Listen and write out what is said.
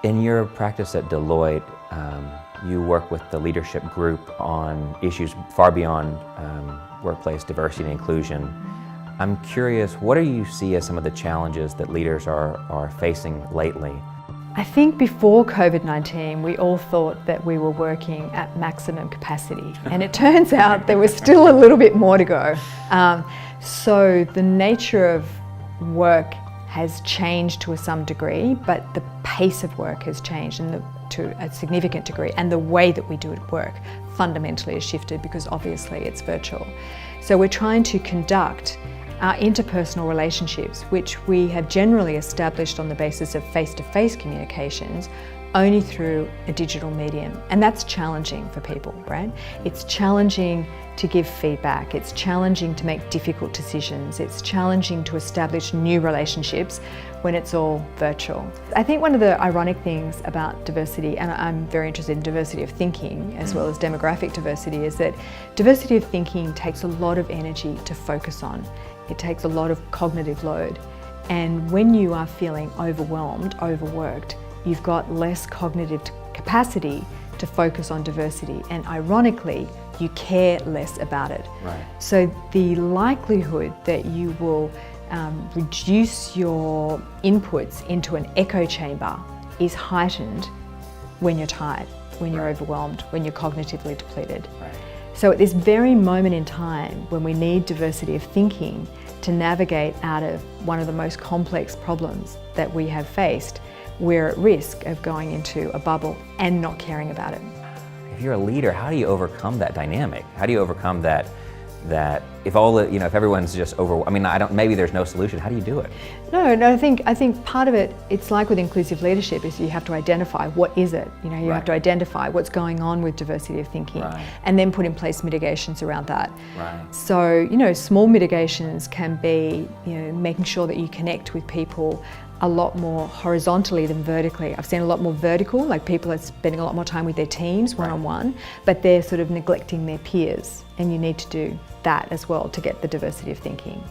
In your practice at Deloitte, you work with the leadership group on issues far beyond workplace diversity and inclusion. I'm curious, what do you see as some of the challenges that leaders are facing lately? I think before COVID-19 we all thought that we were working at maximum capacity, and it turns out there was still a little bit more to go. So the nature of work has changed to some degree, but the pace of work has changed to a significant degree, and the way that we do work fundamentally has shifted because obviously it's virtual. So we're trying to conduct our interpersonal relationships, which we have generally established on the basis of face-to-face communications, only through a digital medium. And that's challenging for people, right? It's challenging to give feedback, it's challenging to make difficult decisions, it's challenging to establish new relationships when it's all virtual. I think one of the ironic things about diversity, and I'm very interested in diversity of thinking as well as demographic diversity, is that diversity of thinking takes a lot of energy to focus on. It takes a lot of cognitive load. And when you are feeling overwhelmed, overworked, you've got less cognitive capacity to focus on diversity, and ironically, you care less about it. Right. So the likelihood that you will reduce your inputs into an echo chamber is heightened when you're tired, when you're overwhelmed, when you're cognitively depleted. Right. So at this very moment in time when we need diversity of thinking to navigate out of one of the most complex problems that we have faced, we're at risk of going into a bubble and not caring about it. If you're a leader, how do you overcome that dynamic? How do you overcome that if all the, if everyone's just maybe there's no solution, how do you do it? No, I think part of it, it's like with inclusive leadership, is you have to identify what is it. You Right. have to identify what's going on with diversity of thinking, Right. and then put in place mitigations around that. Right. So, small mitigations can be, making sure that you connect with people a lot more horizontally than vertically. I've seen a lot more vertical, like people are spending a lot more time with their teams one-on-one, but they're sort of neglecting their peers, and you need to do that as well to get the diversity of thinking.